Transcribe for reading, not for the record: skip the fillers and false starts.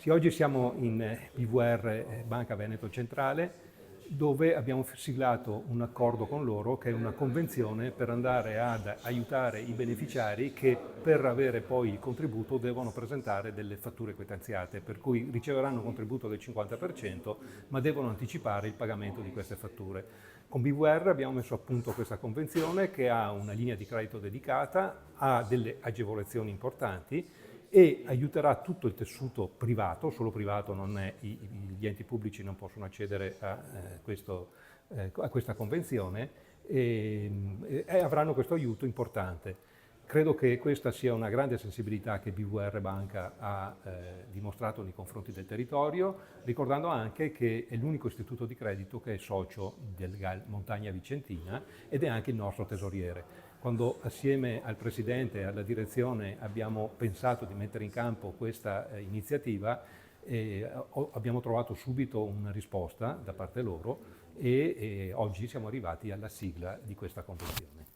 Sì, oggi siamo in BVR Banca Veneto Centrale, dove abbiamo siglato un accordo con loro che è una convenzione per andare ad aiutare i beneficiari che per avere poi il contributo devono presentare delle fatture quitanziate, per cui riceveranno un contributo del 50%, ma devono anticipare il pagamento di queste fatture. Con BVR abbiamo messo a punto questa convenzione che ha una linea di credito dedicata, ha delle agevolazioni importanti e aiuterà tutto il tessuto privato, solo privato non è, gli enti pubblici non possono accedere a questa convenzione e avranno questo aiuto importante. Credo che questa sia una grande sensibilità che BVR Banca ha dimostrato nei confronti del territorio, ricordando anche che è l'unico istituto di credito che è socio del GAL Montagna Vicentina ed è anche il nostro tesoriere. Quando assieme al Presidente e alla direzione abbiamo pensato di mettere in campo questa iniziativa, abbiamo trovato subito una risposta da parte loro e oggi siamo arrivati alla sigla di questa convenzione.